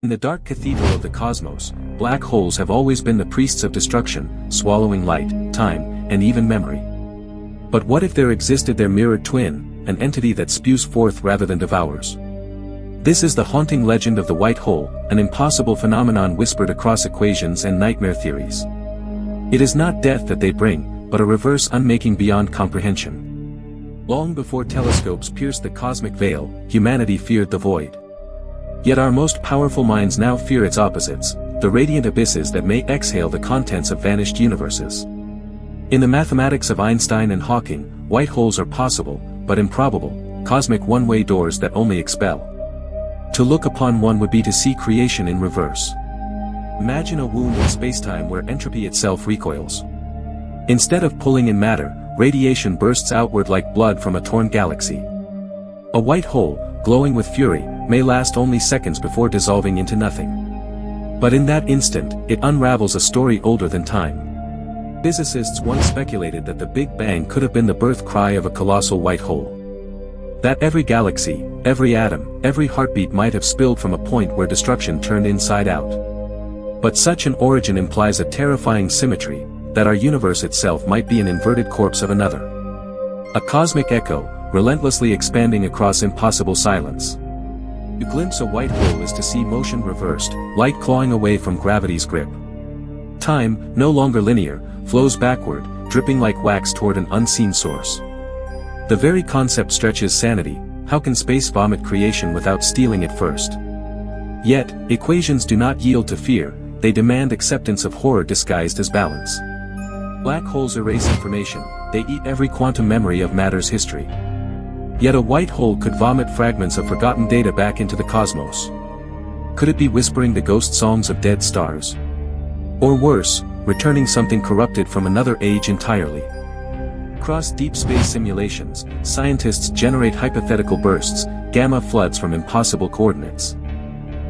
In the dark cathedral of the cosmos, black holes have always been the priests of destruction, swallowing light, time, and even memory. But what if there existed their mirrored twin, an entity that spews forth rather than devours? This is the haunting legend of the white hole, an impossible phenomenon whispered across equations and nightmare theories. It is not death that they bring, but a reverse unmaking beyond comprehension. Long before telescopes pierced the cosmic veil, humanity feared the void. Yet our most powerful minds now fear its opposites, the radiant abysses that may exhale the contents of vanished universes. In the mathematics of Einstein and Hawking, white holes are possible, but improbable, cosmic one-way doors that only expel. To look upon one would be to see creation in reverse. Imagine a wound in spacetime where entropy itself recoils. Instead of pulling in matter, radiation bursts outward like blood from a torn galaxy. A white hole, glowing with fury, may last only seconds before dissolving into nothing. But in that instant, it unravels a story older than time. Physicists once speculated that the Big Bang could have been the birth cry of a colossal white hole. That every galaxy, every atom, every heartbeat might have spilled from a point where destruction turned inside out. But such an origin implies a terrifying symmetry, that our universe itself might be an inverted corpse of another. A cosmic echo, relentlessly expanding across impossible silence. To glimpse a white hole is to see motion reversed, light clawing away from gravity's grip. Time, no longer linear, flows backward, dripping like wax toward an unseen source. The very concept stretches sanity. How can space vomit creation without stealing it first? Yet, equations do not yield to fear, they demand acceptance of horror disguised as balance. Black holes erase information, they eat every quantum memory of matter's history. Yet a white hole could vomit fragments of forgotten data back into the cosmos. Could it be whispering the ghost songs of dead stars? Or worse, returning something corrupted from another age entirely? Across deep space simulations, scientists generate hypothetical bursts, gamma floods from impossible coordinates.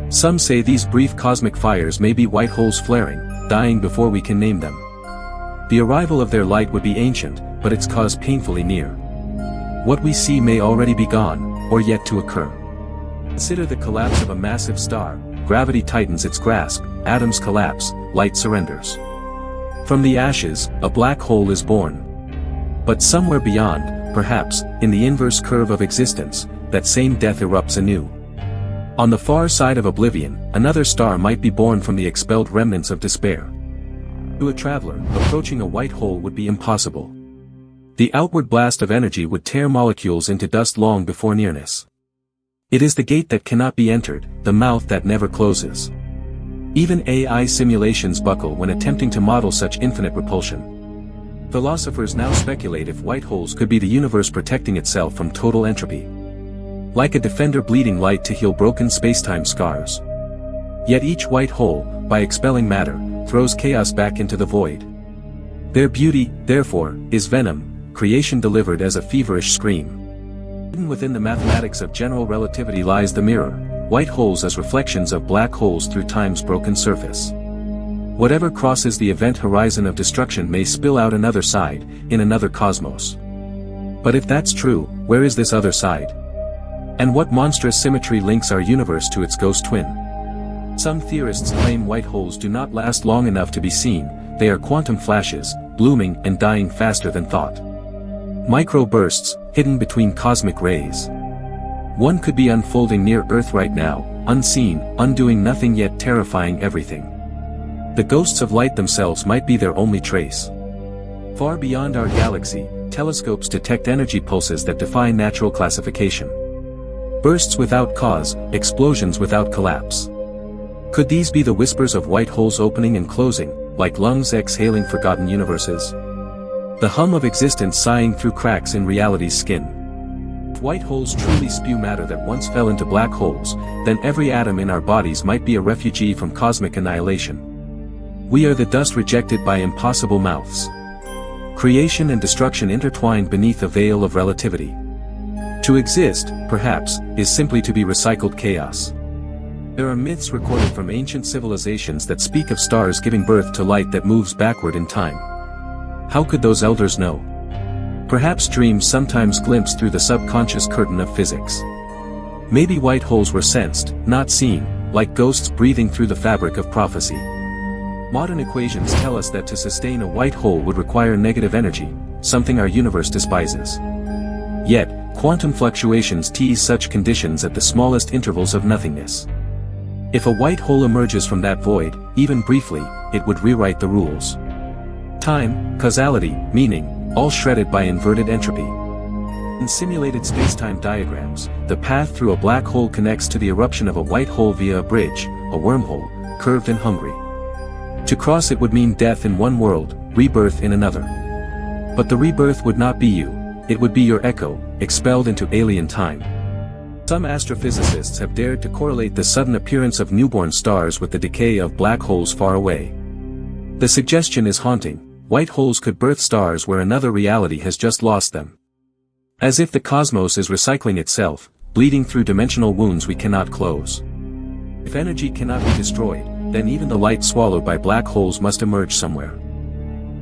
Some say these brief cosmic fires may be white holes flaring, dying before we can name them. The arrival of their light would be ancient, but its cause painfully near. What we see may already be gone, or yet to occur. Consider the collapse of a massive star, gravity tightens its grasp, atoms collapse, light surrenders. From the ashes, a black hole is born. But somewhere beyond, perhaps, in the inverse curve of existence, that same death erupts anew. On the far side of oblivion, another star might be born from the expelled remnants of despair. To a traveler, approaching a white hole would be impossible. The outward blast of energy would tear molecules into dust long before nearness. It is the gate that cannot be entered, the mouth that never closes. Even AI simulations buckle when attempting to model such infinite repulsion. Philosophers now speculate if white holes could be the universe protecting itself from total entropy. Like a defender bleeding light to heal broken spacetime scars. Yet each white hole, by expelling matter, throws chaos back into the void. Their beauty, therefore, is venom, creation delivered as a feverish scream. Hidden within the mathematics of general relativity lies the mirror, white holes as reflections of black holes through time's broken surface. Whatever crosses the event horizon of destruction may spill out another side, in another cosmos. But if that's true, where is this other side? And what monstrous symmetry links our universe to its ghost twin? Some theorists claim white holes do not last long enough to be seen, they are quantum flashes, blooming and dying faster than thought. Microbursts, hidden between cosmic rays. One could be unfolding near Earth right now, unseen, undoing nothing yet terrifying everything. The ghosts of light themselves might be their only trace. Far beyond our galaxy, telescopes detect energy pulses that defy natural classification. Bursts without cause, explosions without collapse. Could these be the whispers of white holes opening and closing, like lungs exhaling forgotten universes? The hum of existence sighing through cracks in reality's skin. If white holes truly spew matter that once fell into black holes, then every atom in our bodies might be a refugee from cosmic annihilation. We are the dust rejected by impossible mouths. Creation and destruction intertwined beneath a veil of relativity. To exist, perhaps, is simply to be recycled chaos. There are myths recorded from ancient civilizations that speak of stars giving birth to light that moves backward in time. How could those elders know? Perhaps dreams sometimes glimpse through the subconscious curtain of physics. Maybe white holes were sensed, not seen, like ghosts breathing through the fabric of prophecy. Modern equations tell us that to sustain a white hole would require negative energy, something our universe despises. Yet, quantum fluctuations tease such conditions at the smallest intervals of nothingness. If a white hole emerges from that void, even briefly, it would rewrite the rules. Time, causality, meaning, all shredded by inverted entropy. In simulated spacetime diagrams, the path through a black hole connects to the eruption of a white hole via a bridge, a wormhole, curved and hungry. To cross it would mean death in one world, rebirth in another. But the rebirth would not be you, it would be your echo, expelled into alien time. Some astrophysicists have dared to correlate the sudden appearance of newborn stars with the decay of black holes far away. The suggestion is haunting: white holes could birth stars where another reality has just lost them. As if the cosmos is recycling itself, bleeding through dimensional wounds we cannot close. If energy cannot be destroyed, then even the light swallowed by black holes must emerge somewhere.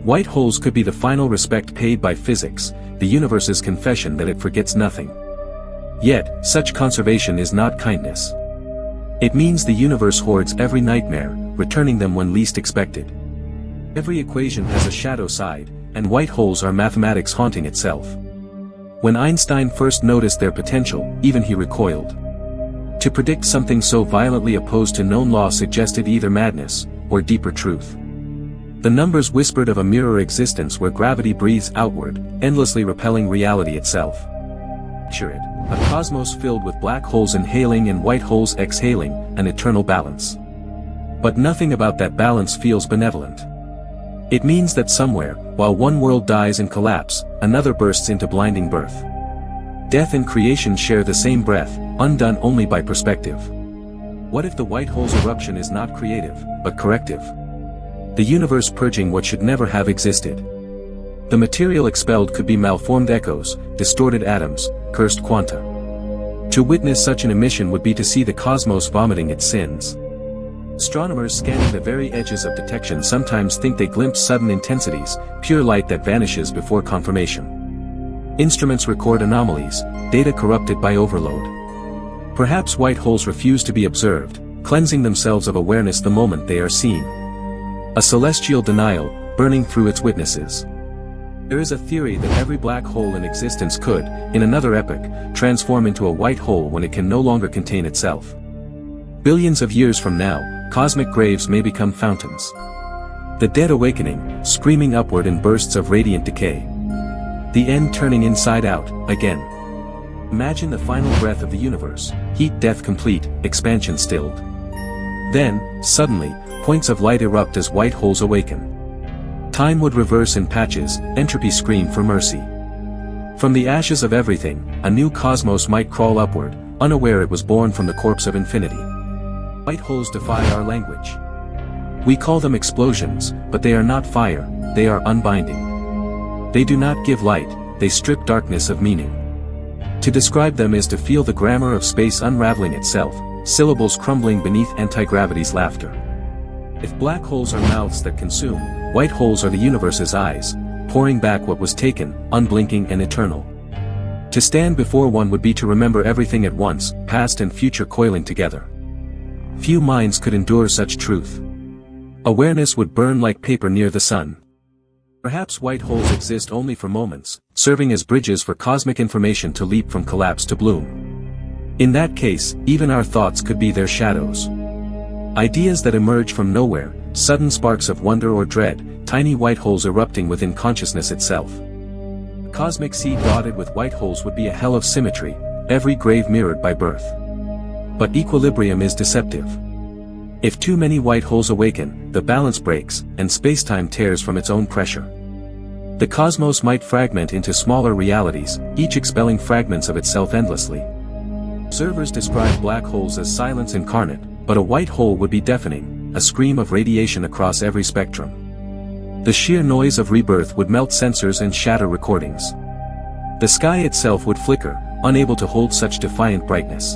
White holes could be the final respect paid by physics, the universe's confession that it forgets nothing. Yet, such conservation is not kindness. It means the universe hoards every nightmare, returning them when least expected. Every equation has a shadow side, and white holes are mathematics haunting itself. When Einstein first noticed their potential, even he recoiled. To predict something so violently opposed to known law suggested either madness, or deeper truth. The numbers whispered of a mirror existence where gravity breathes outward, endlessly repelling reality itself. Picture it, a cosmos filled with black holes inhaling and white holes exhaling, an eternal balance. But nothing about that balance feels benevolent. It means that somewhere, while one world dies in collapse, another bursts into blinding birth. Death and creation share the same breath, undone only by perspective. What if the white hole's eruption is not creative, but corrective? The universe purging what should never have existed. The material expelled could be malformed echoes, distorted atoms, cursed quanta. To witness such an emission would be to see the cosmos vomiting its sins. Astronomers scanning the very edges of detection sometimes think they glimpse sudden intensities, pure light that vanishes before confirmation. Instruments record anomalies, data corrupted by overload. Perhaps white holes refuse to be observed, cleansing themselves of awareness the moment they are seen. A celestial denial, burning through its witnesses. There is a theory that every black hole in existence could, in another epoch, transform into a white hole when it can no longer contain itself. Billions of years from now, cosmic graves may become fountains. The dead awakening, screaming upward in bursts of radiant decay. The end turning inside out, again. Imagine the final breath of the universe, heat death complete, expansion stilled. Then, suddenly, points of light erupt as white holes awaken. Time would reverse in patches, entropy scream for mercy. From the ashes of everything, a new cosmos might crawl upward, unaware it was born from the corpse of infinity. White holes defy our language. We call them explosions, but they are not fire, they are unbinding. They do not give light, they strip darkness of meaning. To describe them is to feel the grammar of space unraveling itself, syllables crumbling beneath anti-gravity's laughter. If black holes are mouths that consume, white holes are the universe's eyes, pouring back what was taken, unblinking and eternal. To stand before one would be to remember everything at once, past and future coiling together. Few minds could endure such truth. Awareness would burn like paper near the sun. Perhaps white holes exist only for moments, serving as bridges for cosmic information to leap from collapse to bloom. In that case, even our thoughts could be their shadows. Ideas that emerge from nowhere, sudden sparks of wonder or dread, tiny white holes erupting within consciousness itself. A cosmic sea dotted with white holes would be a hell of symmetry, every grave mirrored by birth. But equilibrium is deceptive. If too many white holes awaken, the balance breaks, and spacetime tears from its own pressure. The cosmos might fragment into smaller realities, each expelling fragments of itself endlessly. Observers describe black holes as silence incarnate, but a white hole would be deafening, a scream of radiation across every spectrum. The sheer noise of rebirth would melt sensors and shatter recordings. The sky itself would flicker, unable to hold such defiant brightness.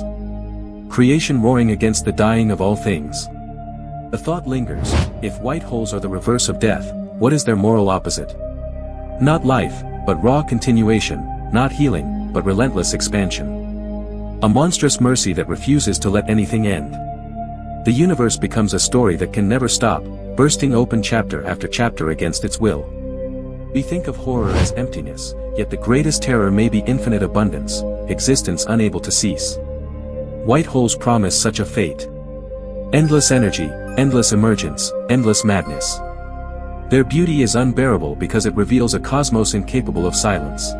Creation roaring against the dying of all things. The thought lingers, if white holes are the reverse of death, what is their moral opposite? Not life, but raw continuation, not healing, but relentless expansion. A monstrous mercy that refuses to let anything end. The universe becomes a story that can never stop, bursting open chapter after chapter against its will. We think of horror as emptiness, yet the greatest terror may be infinite abundance, existence unable to cease. White holes promise such a fate. Endless energy, endless emergence, endless madness. Their beauty is unbearable because it reveals a cosmos incapable of silence.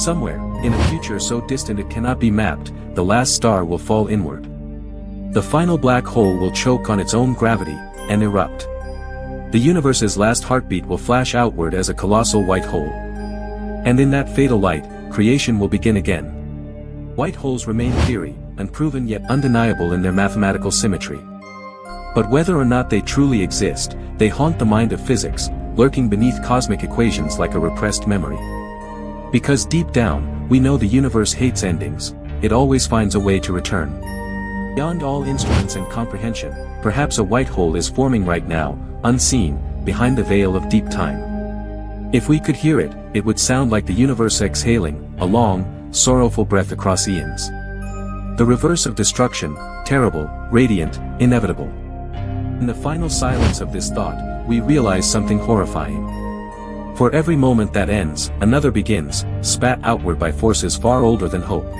Somewhere, in a future so distant it cannot be mapped, the last star will fall inward. The final black hole will choke on its own gravity, and erupt. The universe's last heartbeat will flash outward as a colossal white hole. And in that fatal light, creation will begin again. White holes remain theory, unproven yet undeniable in their mathematical symmetry. But whether or not they truly exist, they haunt the mind of physics, lurking beneath cosmic equations like a repressed memory. Because deep down, we know the universe hates endings, it always finds a way to return. Beyond all instruments and comprehension, perhaps a white hole is forming right now, unseen, behind the veil of deep time. If we could hear it, it would sound like the universe exhaling, a long, sorrowful breath across eons. The reverse of destruction, terrible, radiant, inevitable. In the final silence of this thought, we realize something horrifying. For every moment that ends, another begins, spat outward by forces far older than hope.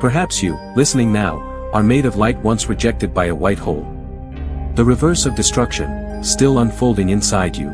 Perhaps you, listening now, are made of light once rejected by a white hole. The reverse of destruction, still unfolding inside you.